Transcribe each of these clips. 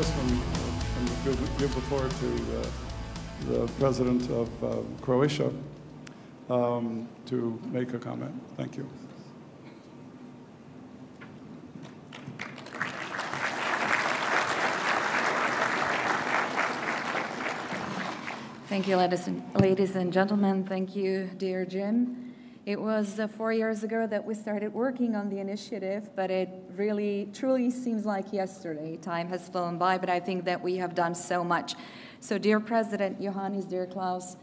first one, give the floor to the President of Croatia to make a comment. Thank you. Thank you, ladies and gentlemen. Thank you, dear Jim. It was 4 years ago that we started working on the initiative, but it really, truly seems like yesterday. Time has flown by, but I think that we have done so much. So, dear President Johannes, dear Klaus,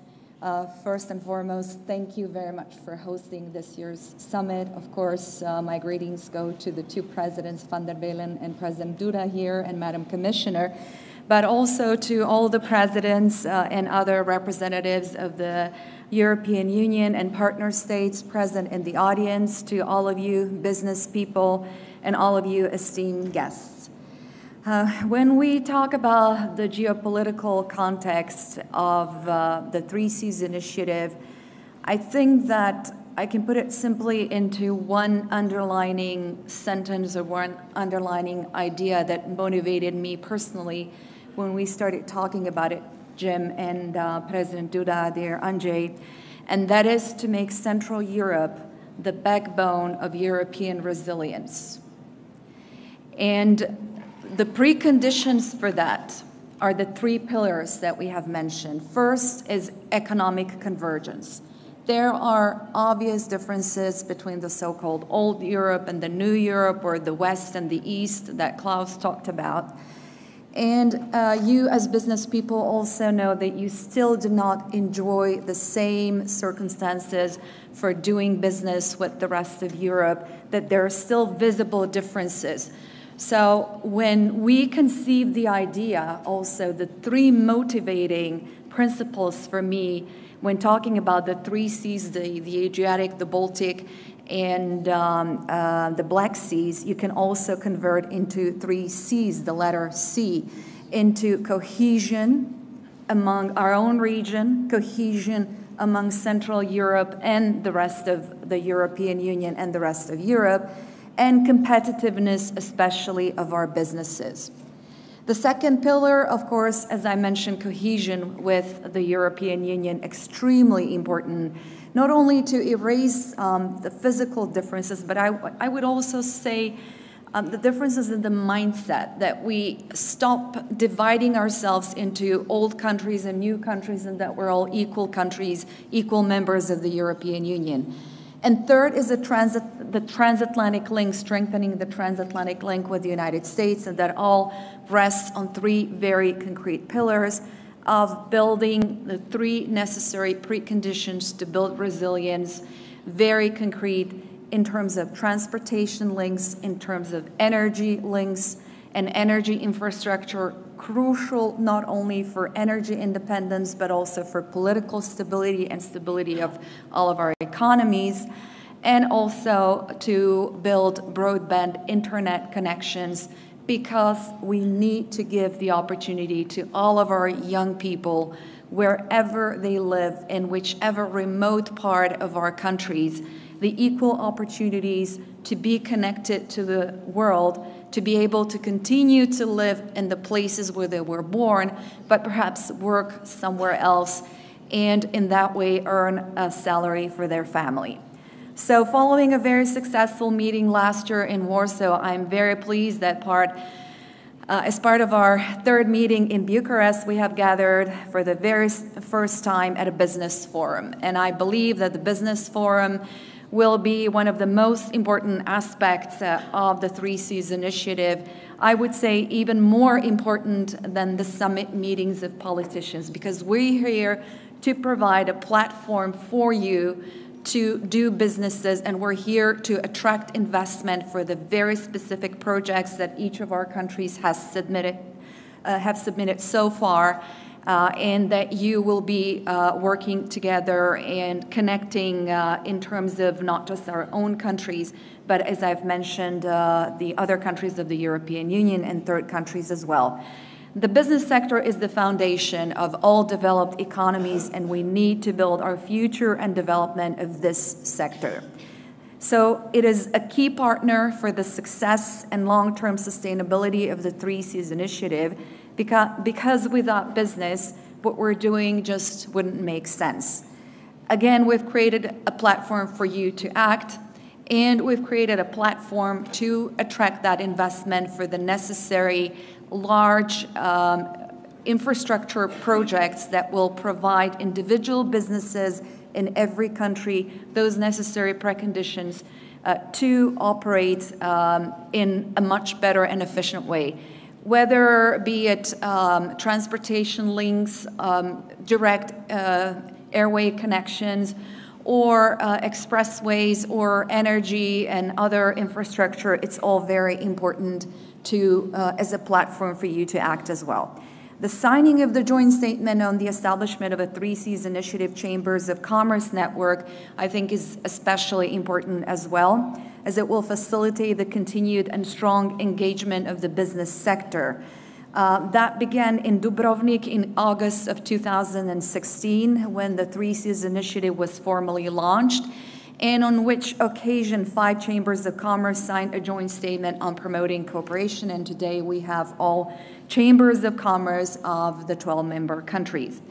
first and foremost, thank you very much for hosting this year's summit. Of course, my greetings go to the two presidents, van der Bellen and President Duda here, and Madam Commissioner, but also to all the presidents and other representatives of the European Union and partner states present in the audience, to all of you business people and all of you esteemed guests. When we talk about the geopolitical context of the 3 Cs initiative, I think that I can put it simply into one underlining sentence or one underlining idea that motivated me personally when we started talking about it, Jim and President Duda, dear Andrzej, and that is to make Central Europe the backbone of European resilience. And the preconditions for that are the 3 pillars that we have mentioned. First is economic convergence. There are obvious differences between the so-called old Europe and the new Europe, or the West and the East that Klaus talked about. And you as business people also know that you still do not enjoy the same circumstances for doing business with the rest of Europe, that there are still visible differences. So when we conceived the idea, also the 3 motivating principles for me when talking about the 3 Cs, the Adriatic, the Baltic, and the Black Seas, you can also convert into 3 Cs, the letter C, into cohesion among our own region, cohesion among Central Europe and the rest of the European Union and the rest of Europe, and competitiveness, especially of our businesses. The second pillar, of course, as I mentioned, cohesion with the European Union, extremely important, not only to erase the physical differences, but I would also say the differences in the mindset, that we stop dividing ourselves into old countries and new countries, and that we're all equal countries, equal members of the European Union. And third is the transatlantic link, strengthening the transatlantic link with the United States, and that all rests on 3 very concrete pillars of building the 3 necessary preconditions to build resilience, very concrete in terms of transportation links, in terms of energy links, and energy infrastructure, crucial not only for energy independence, but also for political stability and stability of all of our economies, and also to build broadband internet connections, because we need to give the opportunity to all of our young people, wherever they live, in whichever remote part of our countries, the equal opportunities to be connected to the world, to be able to continue to live in the places where they were born, but perhaps work somewhere else, and in that way earn a salary for their family. So following a very successful meeting last year in Warsaw, I'm very pleased that as part of our 3rd meeting in Bucharest, we have gathered for the very first time at a business forum. And I believe that the business forum will be one of the most important aspects of the 3 Cs initiative. I would say even more important than the summit meetings of politicians, because we're here to provide a platform for you to do businesses, and we're here to attract investment for the very specific projects that each of our countries have submitted so far, and that you will be working together and connecting in terms of not just our own countries, but as I've mentioned, the other countries of the European Union and 3rd countries as well. The business sector is the foundation of all developed economies, and we need to build our future and development of this sector. So it is a key partner for the success and long-term sustainability of the 3Cs initiative, because without business, what we're doing just wouldn't make sense. Again, we've created a platform for you to act, and we've created a platform to attract that investment for the necessary large infrastructure projects that will provide individual businesses in every country those necessary preconditions to operate in a much better and efficient way. Whether be it transportation links, direct airway connections, or expressways, or energy and other infrastructure, it's all very important to as a platform for you to act as well. The signing of the joint statement on the establishment of a 3Cs initiative Chambers of Commerce network, I think, is especially important as well, as it will facilitate the continued and strong engagement of the business sector. That began in Dubrovnik in August of 2016, when the 3Cs initiative was formally launched, and on which occasion 5 chambers of commerce signed a joint statement on promoting cooperation, and today we have all chambers of commerce of the 12 member countries.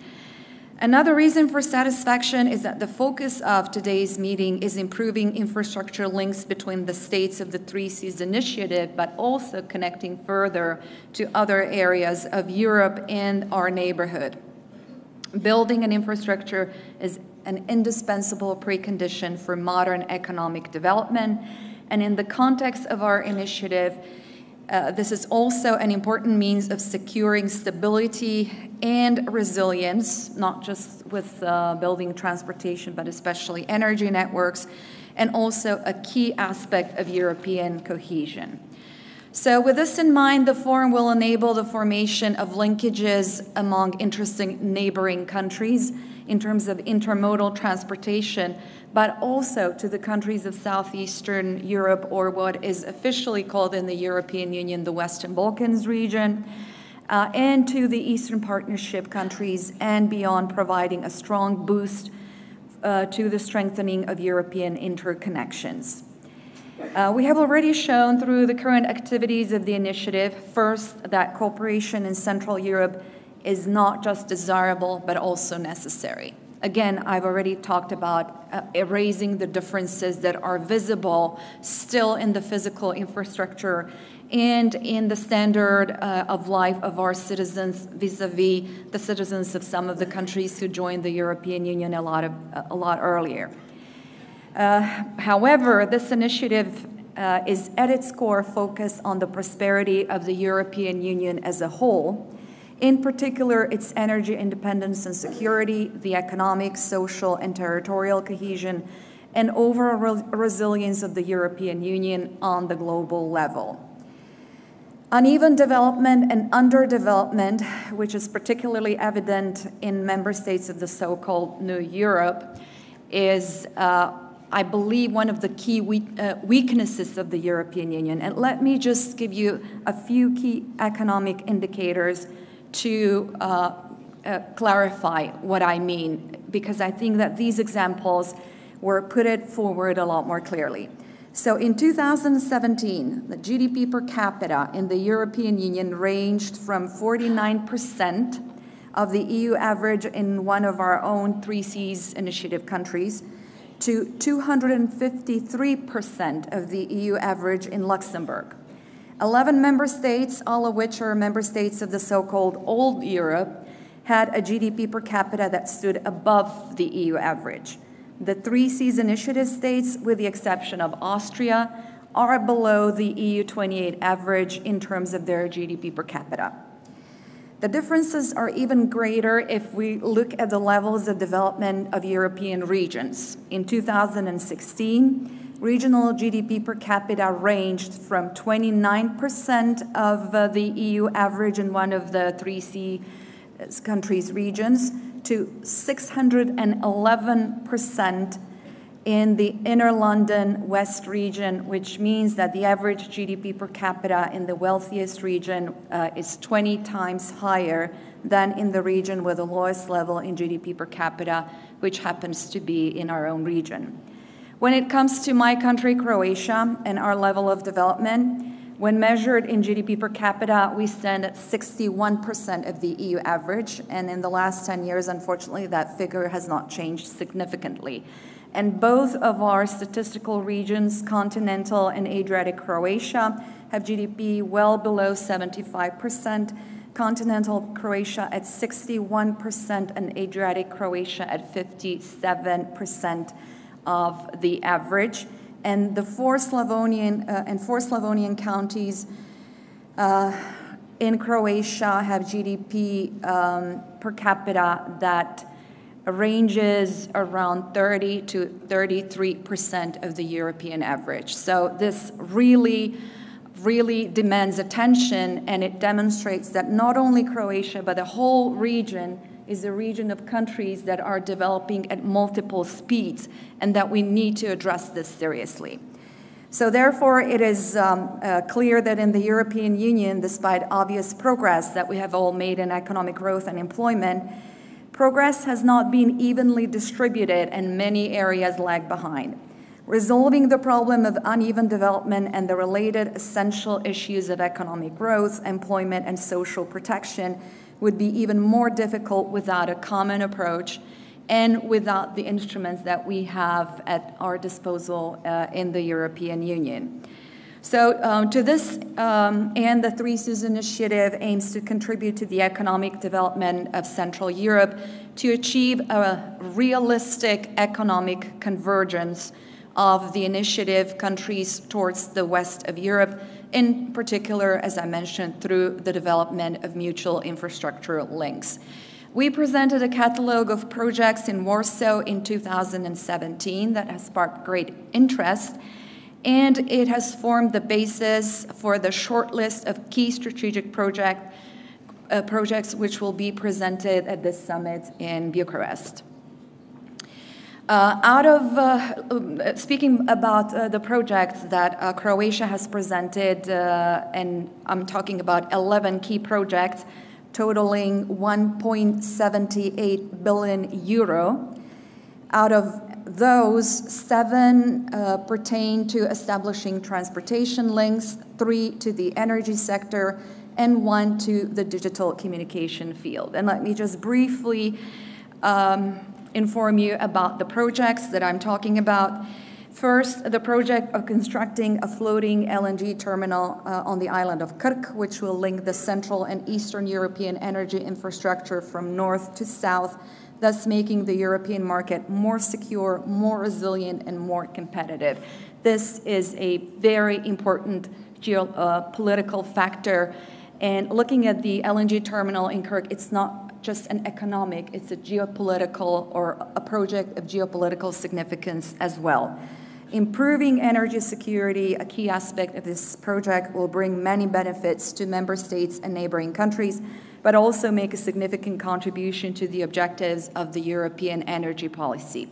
Another reason for satisfaction is that the focus of today's meeting is improving infrastructure links between the states of the 3Cs initiative, but also connecting further to other areas of Europe and our neighborhood. Building an infrastructure is an indispensable precondition for modern economic development, and in the context of our initiative, this is also an important means of securing stability and resilience, not just with building transportation, but especially energy networks, and also a key aspect of European cohesion. So with this in mind, the forum will enable the formation of linkages among interesting neighboring countries in terms of intermodal transportation, but also to the countries of Southeastern Europe, or what is officially called in the European Union the Western Balkans region, and to the Eastern Partnership countries and beyond, providing a strong boost to the strengthening of European interconnections. We have already shown through the current activities of the initiative, first, that cooperation in Central Europe is not just desirable, but also necessary. Again, I've already talked about erasing the differences that are visible still in the physical infrastructure and in the standard of life of our citizens vis-a-vis the citizens of some of the countries who joined the European Union a lot earlier. However, this initiative is at its core focused on the prosperity of the European Union as a whole, in particular its energy independence and security, the economic, social, and territorial cohesion, and overall resilience of the European Union on the global level. Uneven development and underdevelopment, which is particularly evident in member states of the so-called New Europe, is I believe one of the key weaknesses of the European Union. And let me just give you a few key economic indicators to clarify what I mean, because I think that these examples were put it forward a lot more clearly. So in 2017, the GDP per capita in the European Union ranged from 49% of the EU average in one of our own 3Cs initiative countries to 253% of the EU average in Luxembourg. 11 member states, all of which are member states of the so-called Old Europe, had a GDP per capita that stood above the EU average. The 3Cs initiative states, with the exception of Austria, are below the EU 28 average in terms of their GDP per capita. The differences are even greater if we look at the levels of development of European regions. In 2016, regional GDP per capita ranged from 29% of the EU average in one of the 3C countries' regions to 611% in the inner London West region, which means that the average GDP per capita in the wealthiest region is 20 times higher than in the region with the lowest level in GDP per capita, which happens to be in our own region. When it comes to my country, Croatia, and our level of development, when measured in GDP per capita, we stand at 61% of the EU average, and in the last 10 years, unfortunately, that figure has not changed significantly. And both of our statistical regions, continental and Adriatic Croatia, have GDP well below 75%, continental Croatia at 61%, and Adriatic Croatia at 57% of the average. And the four Slavonian counties in Croatia have GDP per capita that ranges around 30 to 33% of the European average. So this really demands attention, and it demonstrates that not only Croatia, but the whole region is a region of countries that are developing at multiple speeds, and that we need to address this seriously. So therefore, it is clear that in the European Union, despite obvious progress that we have all made in economic growth and employment, progress has not been evenly distributed, and many areas lag behind. Resolving the problem of uneven development and the related essential issues of economic growth, employment, and social protection would be even more difficult without a common approach and without the instruments that we have at our disposal in the European Union. So to this end, the Three Seas Initiative aims to contribute to the economic development of Central Europe to achieve a realistic economic convergence of the initiative countries towards the west of Europe, in particular, as I mentioned, through the development of mutual infrastructure links. We presented a catalogue of projects in Warsaw in 2017 that has sparked great interest, and it has formed the basis for the shortlist of key strategic projects which will be presented at this summit in Bucharest. Speaking about the projects that Croatia has presented, and I'm talking about 11 key projects totaling 1.78 billion euro. Out of those, 7 pertain to establishing transportation links, 3 to the energy sector, and 1 to the digital communication field. And let me just briefly inform you about the projects that I'm talking about. First, the project of constructing a floating LNG terminal on the island of Krk, which will link the Central and Eastern European energy infrastructure from north to south, thus making the European market more secure, more resilient, and more competitive. This is a very important geopolitical factor. And looking at the LNG terminal in Krk, it's not just an economic, it's a geopolitical, or a project of geopolitical significance as well. Improving energy security, a key aspect of this project, will bring many benefits to member states and neighboring countries, but also make a significant contribution to the objectives of the European energy policy.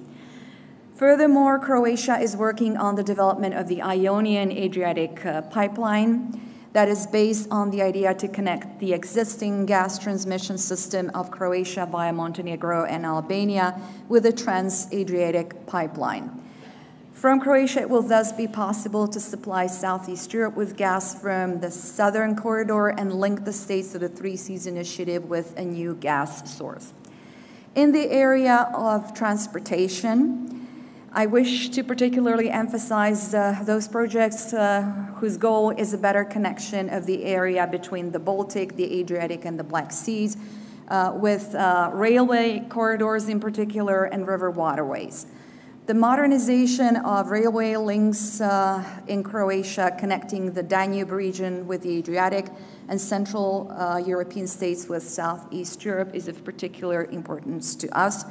Furthermore, Croatia is working on the development of the Ionian Adriatic pipeline that is based on the idea to connect the existing gas transmission system of Croatia via Montenegro and Albania with a trans-Adriatic pipeline. From Croatia, it will thus be possible to supply Southeast Europe with gas from the southern corridor and link the states to the Three Seas Initiative with a new gas source. In the area of transportation, I wish to particularly emphasize those projects whose goal is a better connection of the area between the Baltic, the Adriatic, and the Black Seas, with railway corridors in particular and river waterways. The modernization of railway links in Croatia connecting the Danube region with the Adriatic and Central European states with Southeast Europe is of particular importance to us.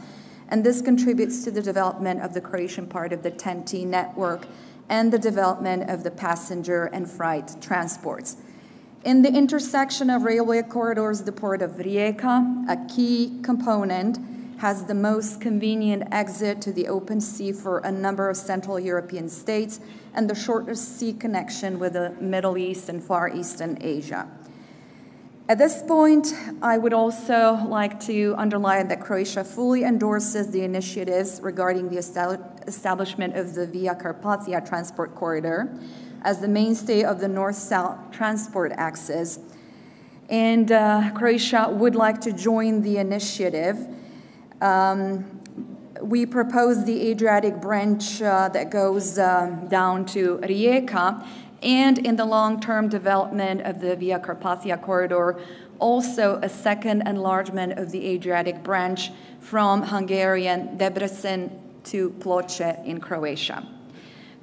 And this contributes to the development of the Croatian part of the TEN-T network and the development of the passenger and freight transports. In the intersection of railway corridors, the port of Rijeka, a key component, has the most convenient exit to the open sea for a number of Central European states and the shortest sea connection with the Middle East and Far Eastern Asia. At this point, I would also like to underline that Croatia fully endorses the initiatives regarding the establishment of the Via Carpathia transport corridor as the mainstay of the north-south transport axis. And Croatia would like to join the initiative. We propose the Adriatic branch that goes down to Rijeka, and in the long-term development of the Via Carpathia corridor, also a second enlargement of the Adriatic branch from Hungarian Debrecen to Ploče in Croatia.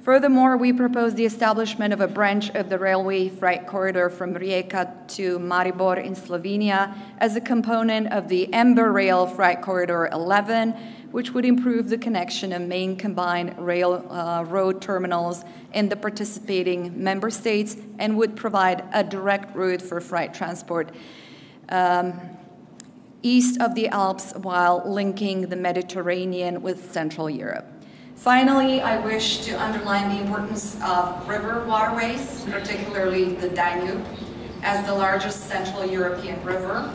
Furthermore, we propose the establishment of a branch of the railway freight corridor from Rijeka to Maribor in Slovenia as a component of the Amber Rail Freight Corridor 11, which would improve the connection of main combined road terminals in the participating member states and would provide a direct route for freight transport east of the Alps while linking the Mediterranean with Central Europe. Finally, I wish to underline the importance of river waterways, particularly the Danube, as the largest Central European river,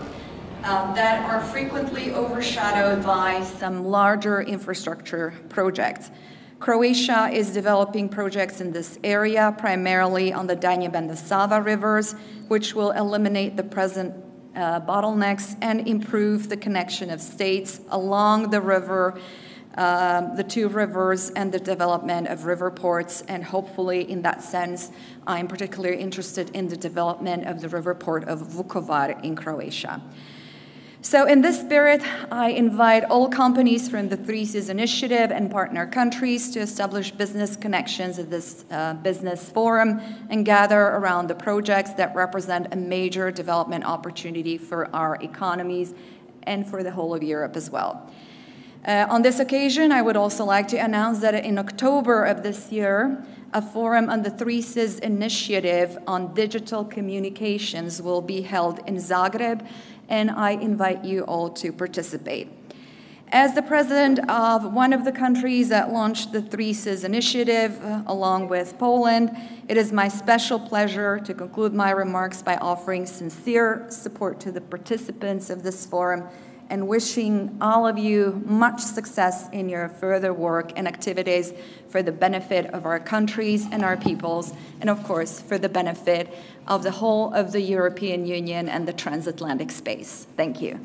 that are frequently overshadowed by some larger infrastructure projects. Croatia is developing projects in this area, primarily on the Danube and the Sava rivers, which will eliminate the present bottlenecks and improve the connection of states along the river, the two rivers, and the development of river ports. And hopefully, in that sense, I'm particularly interested in the development of the river port of Vukovar in Croatia. So in this spirit, I invite all companies from the 3Cs initiative and partner countries to establish business connections at this business forum and gather around the projects that represent a major development opportunity for our economies and for the whole of Europe as well. On this occasion, I would also like to announce that in October of this year, a forum on the 3Cs initiative on digital communications will be held in Zagreb, and I invite you all to participate. As the president of one of the countries that launched the 3Cs initiative, along with Poland, it is my special pleasure to conclude my remarks by offering sincere support to the participants of this forum and wishing all of you much success in your further work and activities for the benefit of our countries and our peoples, and of course, for the benefit of the whole of the European Union and the transatlantic space. Thank you.